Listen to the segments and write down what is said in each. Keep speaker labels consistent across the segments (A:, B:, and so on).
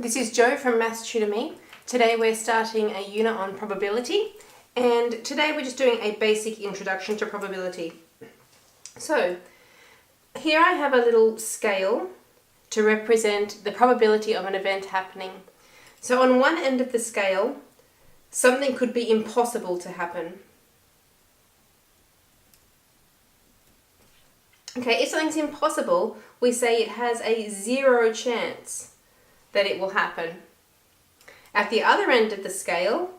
A: This is Jo from Maths Tutor Me. Today we're starting a unit on probability, and today we're just doing a basic introduction to probability. So here I have a little scale to represent the probability of an event happening. So on one end of the scale, something could be impossible to happen. Okay, if something's impossible, we say it has a 0 chance that it will happen. At the other end of the scale,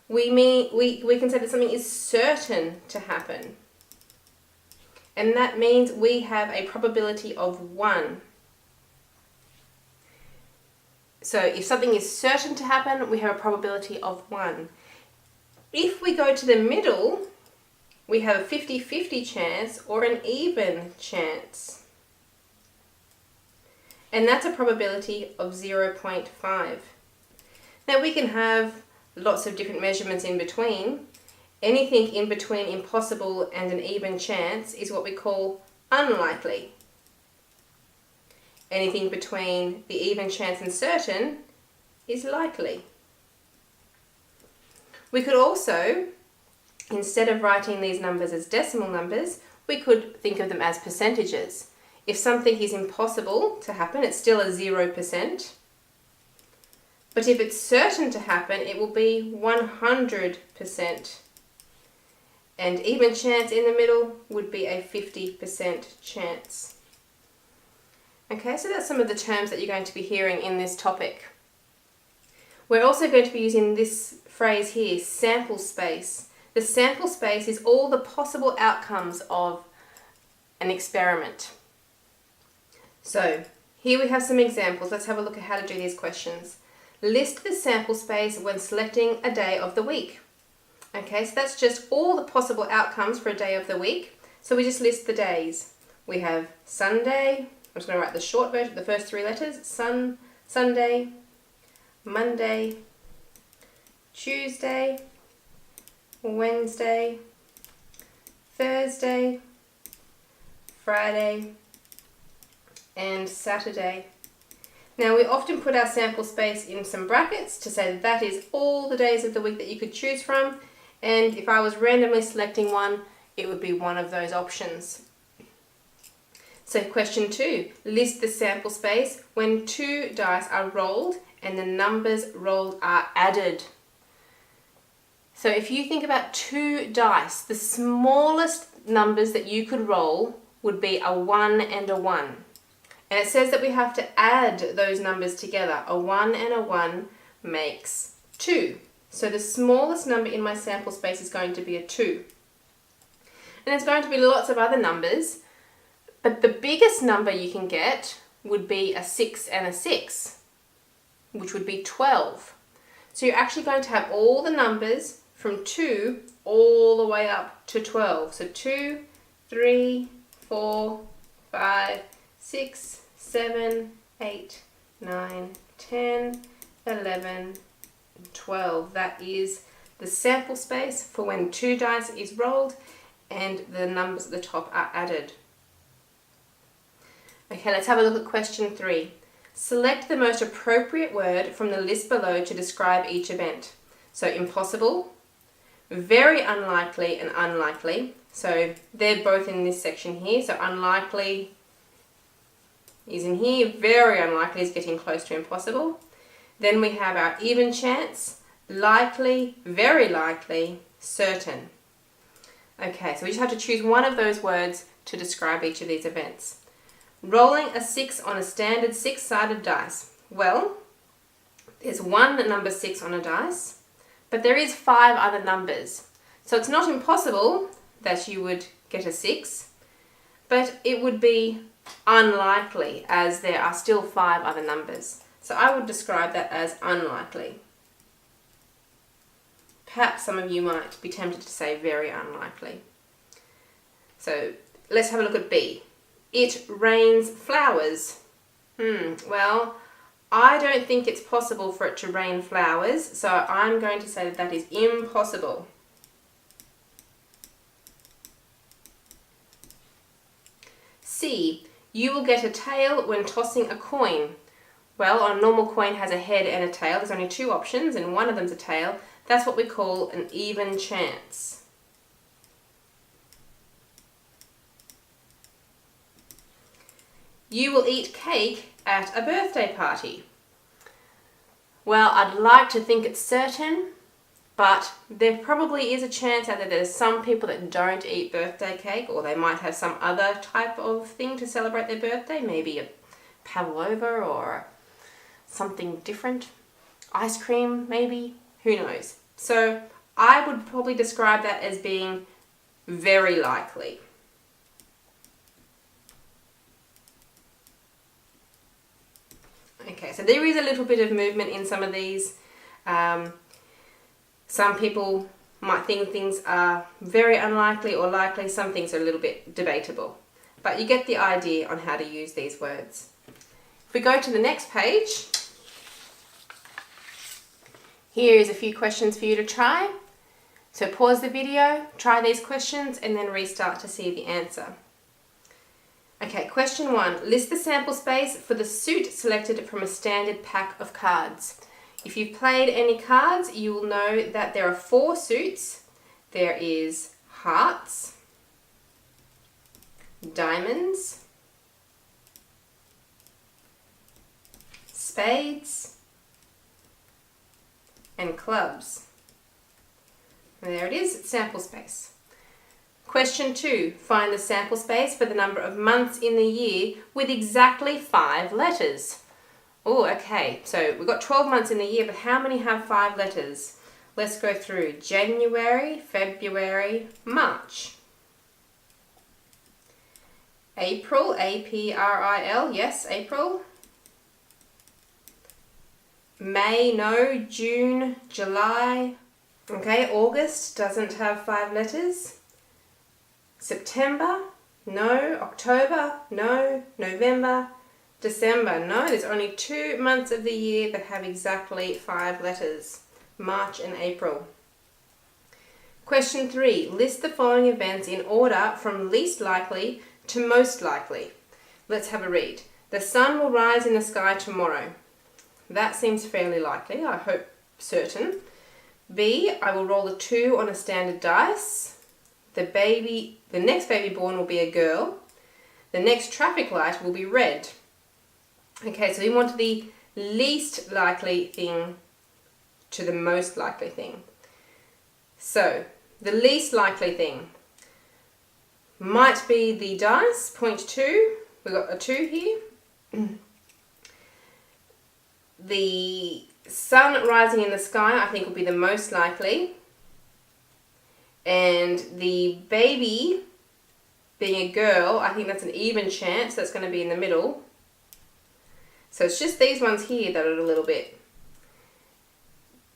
A: we can say that something is certain to happen. And that means we have a probability of 1. So if something is certain to happen, we have a probability of 1. If we go to the middle, we have a 50-50 chance or an even chance. And that's a probability of 0.5. Now we can have lots of different measurements in between. Anything in between impossible and an even chance is what we call unlikely. Anything between the even chance and certain is likely. We could also, instead of writing these numbers as decimal numbers, we could think of them as percentages. If something is impossible to happen, it's still a 0%. But if it's certain to happen, it will be 100%. And even chance in the middle would be a 50% chance. Okay, so that's some of the terms that you're going to be hearing in this topic. We're also going to be using this phrase here, sample space. The sample space is all the possible outcomes of an experiment. So here we have some examples. Let's have a look at how to do these questions. List the sample space when selecting a day of the week. Okay, so that's just all the possible outcomes for a day of the week. So we just list the days. We have Sunday, I'm just going to write the short version, the first 3 letters, Sunday, Monday, Tuesday, Wednesday, Thursday, Friday, and Saturday. Now we often put our sample space in some brackets to say that is all the days of the week that you could choose from, and if I was randomly selecting one, it would be one of those options. So question 2, list the sample space when 2 dice are rolled and the numbers rolled are added. So if you think about 2 dice, the smallest numbers that you could roll would be a 1 and a 1. And it says that we have to add those numbers together. A 1 and a 1 makes 2. So the smallest number in my sample space is going to be a 2. And there's going to be lots of other numbers, but the biggest number you can get would be a 6 and a 6, which would be 12. So you're actually going to have all the numbers from 2 all the way up to 12. So 2, 3, 4, 5, 6, 7, 8, 9, 10, 11, 12. That is the sample space for when 2 dice is rolled and the numbers at the top are added. Okay, let's have a look at question 3. Select the most appropriate word from the list below to describe each event. So impossible, very unlikely, and unlikely. So they're both in this section here. So unlikely is in here, very unlikely is getting close to impossible. Then we have our even chance, likely, very likely, certain. Okay, so we just have to choose one of those words to describe each of these events. Rolling a 6 on a standard 6-sided dice. Well, there's one number 6 on a dice, but there is 5 other numbers. So it's not impossible that you would get a 6, but it would be unlikely as there are still 5 other numbers. So I would describe that as unlikely. Perhaps some of you might be tempted to say very unlikely. So let's have a look at B. It rains flowers. Well, I don't think it's possible for it to rain flowers, so I'm going to say that that is impossible. C. You will get a tail when tossing a coin. Well, a normal coin has a head and a tail. There's only two options and one of them's a tail. That's what we call an even chance. You will eat cake at a birthday party. Well, I'd like to think it's certain, but there probably is a chance out there that there's some people that don't eat birthday cake, or they might have some other type of thing to celebrate their birthday, maybe a pavlova or something different. Ice cream, maybe, who knows. So I would probably describe that as being very likely. Okay, so there is a little bit of movement in some of these. Some people might think things are very unlikely or likely. Some things are a little bit debatable. But you get the idea on how to use these words. If we go to the next page, here is a few questions for you to try. So pause the video, try these questions, and then restart to see the answer. Okay, question 1. List the sample space for the suit selected from a standard pack of cards. If you've played any cards, you will know that there are 4 suits. There is hearts, diamonds, spades, and clubs. And there it is, sample space. Question 2. Find the sample space for the number of months in the year with exactly 5 letters. Oh, okay, so we've got 12 months in the year, but how many have 5 letters? Let's go through. January, February, March. April, A-P-R-I-L, yes, April. May, no. June, July. Okay, August doesn't have 5 letters. September, no. October, no. November, December, no. There's only 2 months of the year that have exactly 5 letters. March and April. Question 3. List the following events in order from least likely to most likely. Let's have a read. The sun will rise in the sky tomorrow. That seems fairly likely, I hope certain. B, I will roll a 2 on a standard dice. The next baby born will be a girl. The next traffic light will be red. Okay, so we want the least likely thing to the most likely thing. So, the least likely thing might be the dice, point 2. We've got a 2 here. The sun rising in the sky, I think, will be the most likely. And the baby being a girl, I think that's an even chance. That's going to be in the middle. So it's just these ones here that are a little bit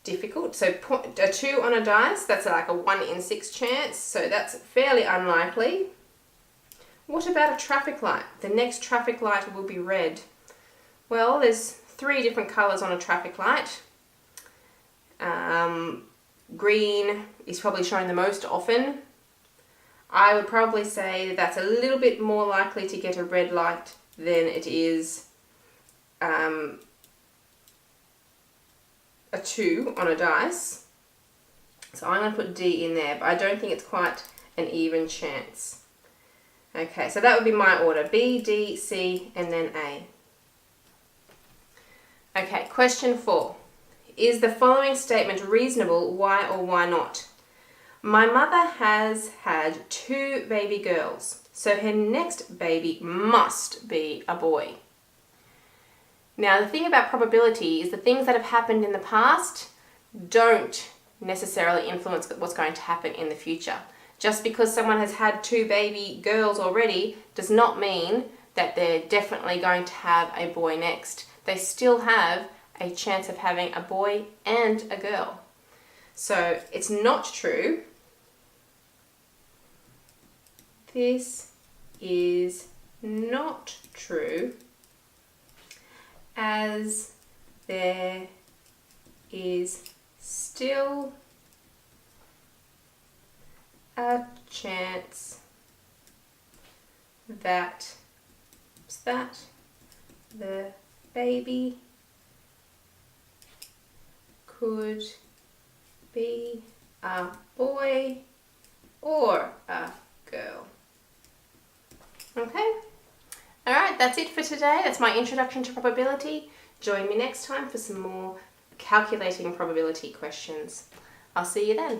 A: difficult. So a 2 on a dice, that's like a 1 in 6 chance. So that's fairly unlikely. What about a traffic light? The next traffic light will be red. Well, there's 3 different colours on a traffic light. Green is probably shown the most often. I would probably say that's a little bit more likely to get a red light than it is a 2 on a dice. So I'm going to put D in there, but I don't think it's quite an even chance. Okay, so that would be my order. B, D, C, and then A. Okay, question 4. Is the following statement reasonable? Why or why not? My mother has had 2 baby girls, so her next baby must be a boy. Now, the thing about probability is the things that have happened in the past don't necessarily influence what's going to happen in the future. Just because someone has had 2 baby girls already does not mean that they're definitely going to have a boy next. They still have a chance of having a boy and a girl. So it's not true. This is not true, as there is still a chance that the baby could be a boy or a girl. Okay? Alright, that's it for today. That's my introduction to probability. Join me next time for some more calculating probability questions. I'll see you then.